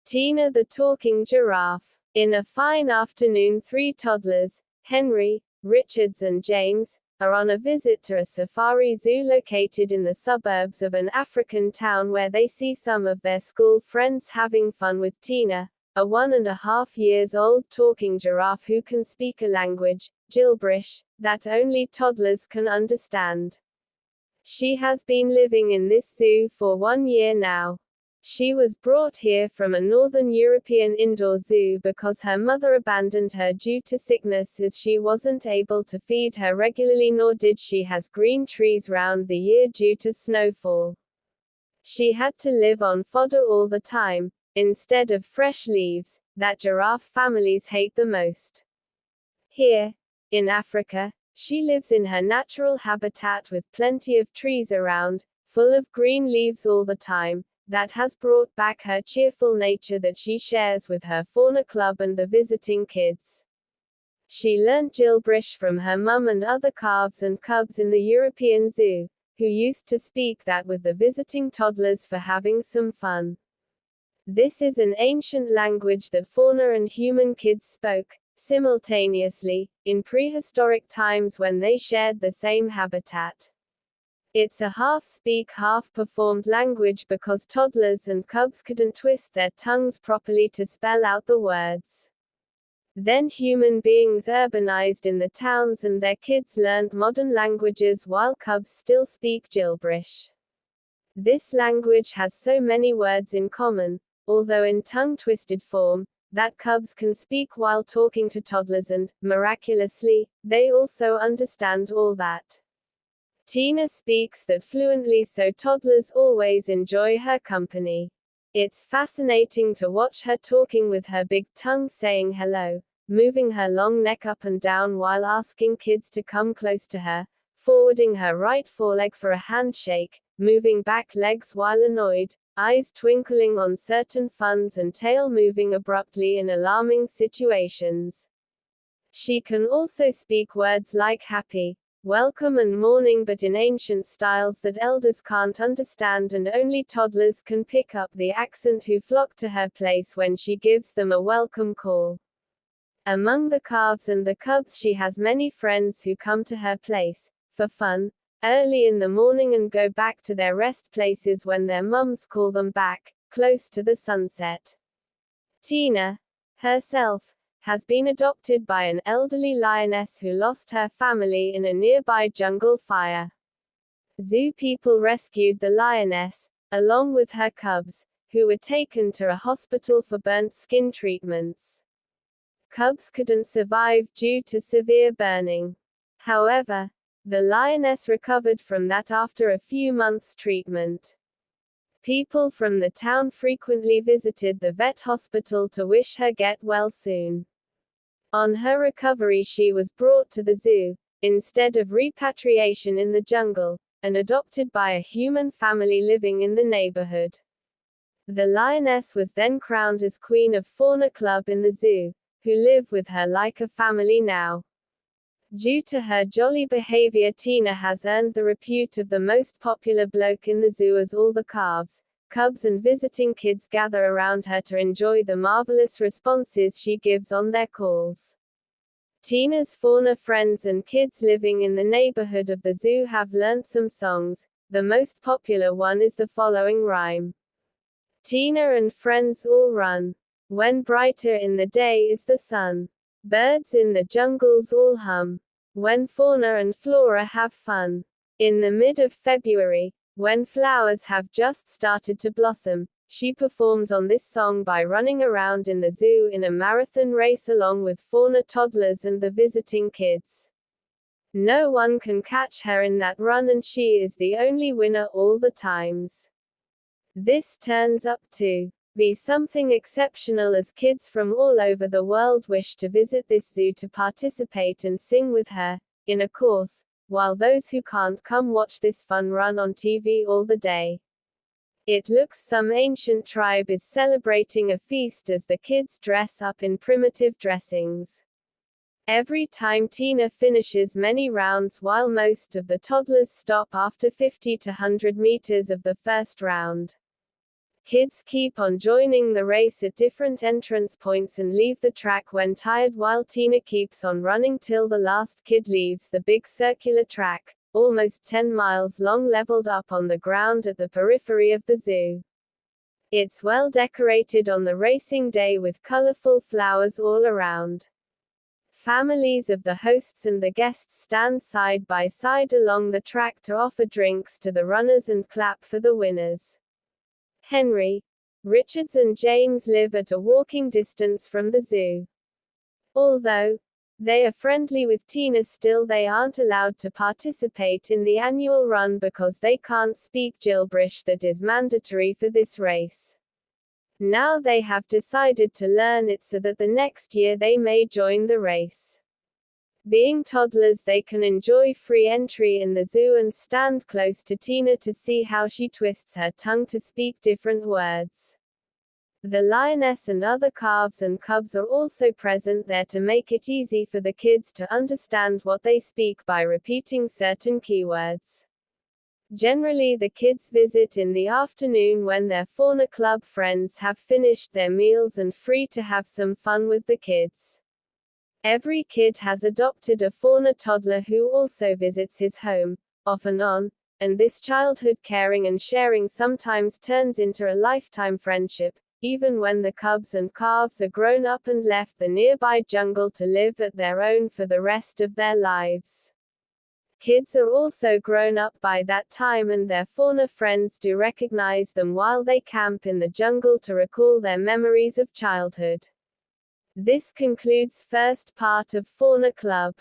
Tina the Talking Giraffe. In a fine afternoon, three toddlers, Henry, Richards and James, are on a visit to a safari zoo located in the suburbs of an African town where they see some of their school friends having fun with Tina, a 1.5-year-old talking giraffe who can speak a language, Gibberish, that only toddlers can understand. She has been living in this zoo for 1 year now. She was brought here from a northern European indoor zoo because her mother abandoned her due to sickness as she wasn't able to feed her regularly, nor did she has green trees round the year due to snowfall. She had to live on fodder all the time, instead of fresh leaves, that giraffe families hate the most. Here, in Africa, she lives in her natural habitat with plenty of trees around, full of green leaves all the time. That has brought back her cheerful nature that she shares with her fauna club and the visiting kids. She learnt Gibberish from her mum and other calves and cubs in the European zoo, who used to speak that with the visiting toddlers for having some fun. This is an ancient language that fauna and human kids spoke simultaneously, in prehistoric times when they shared the same habitat. It's a half-speak, half-performed language because toddlers and cubs couldn't twist their tongues properly to spell out the words. Then human beings urbanized in the towns and their kids learned modern languages while cubs still speak Gibberish. This language has so many words in common, although in tongue-twisted form, that cubs can speak while talking to toddlers and, miraculously, they also understand all that. Tina speaks that fluently, so toddlers always enjoy her company. It's fascinating to watch her talking with her big tongue, saying hello, moving her long neck up and down while asking kids to come close to her, forwarding her right foreleg for a handshake, moving back legs while annoyed, eyes twinkling on certain funs and tail moving abruptly in alarming situations. She can also speak words like happy, welcome and morning, but in ancient styles that elders can't understand, and only toddlers can pick up the accent who flock to her place when she gives them a welcome call. Among the calves and the cubs she has many friends who come to her place, for fun, early in the morning and go back to their rest places when their mums call them back, close to the sunset. Tina, herself, has been adopted by an elderly lioness who lost her family in a nearby jungle fire. Zoo people rescued the lioness, along with her cubs, who were taken to a hospital for burnt skin treatments. Cubs couldn't survive due to severe burning. However, the lioness recovered from that after a few months' treatment. People from the town frequently visited the vet hospital to wish her get well soon. On her recovery she was brought to the zoo, instead of repatriation in the jungle, and adopted by a human family living in the neighborhood. The lioness was then crowned as Queen of Fauna Club in the zoo, who live with her like a family now. Due to her jolly behavior, Tina has earned the repute of the most popular bloke in the zoo, as all the calves, cubs and visiting kids gather around her to enjoy the marvelous responses she gives on their calls. Tina's fauna friends and kids living in the neighborhood of the zoo have learnt some songs. The most popular one is the following rhyme. Tina and friends all run. When brighter in the day is the sun. Birds in the jungles all hum. When fauna and flora have fun. In the mid of February, when flowers have just started to blossom, she performs on this song by running around in the zoo in a marathon race along with fauna toddlers and the visiting kids. No one can catch her in that run, and she is the only winner all the times. This turns up to be something exceptional, as kids from all over the world wish to visit this zoo to participate and sing with her, in a course, while those who can't come watch this fun run on TV all the day. It looks some ancient tribe is celebrating a feast as the kids dress up in primitive dressings. Every time Tina finishes many rounds, while most of the toddlers stop after 50 to 100 meters of the first round. Kids keep on joining the race at different entrance points and leave the track when tired, while Tina keeps on running till the last kid leaves the big circular track, almost 10 miles long, leveled up on the ground at the periphery of the zoo. It's well decorated on the racing day with colorful flowers all around. Families of the hosts and the guests stand side by side along the track to offer drinks to the runners and clap for the winners. Henry, Richards and James live at a walking distance from the zoo. Although they are friendly with Tina, still they aren't allowed to participate in the annual run because they can't speak Gilbrish that is mandatory for this race. Now they have decided to learn it so that the next year they may join the race. Being toddlers, they can enjoy free entry in the zoo and stand close to Tina to see how she twists her tongue to speak different words. The lioness and other calves and cubs are also present there to make it easy for the kids to understand what they speak by repeating certain keywords. Generally, the kids visit in the afternoon when their fauna club friends have finished their meals and free to have some fun with the kids. Every kid has adopted a fauna toddler who also visits his home, off and on, and this childhood caring and sharing sometimes turns into a lifetime friendship, even when the cubs and calves are grown up and left the nearby jungle to live at their own for the rest of their lives. Kids are also grown up by that time, and their fauna friends do recognize them while they camp in the jungle to recall their memories of childhood. This concludes first part of Fauna Club.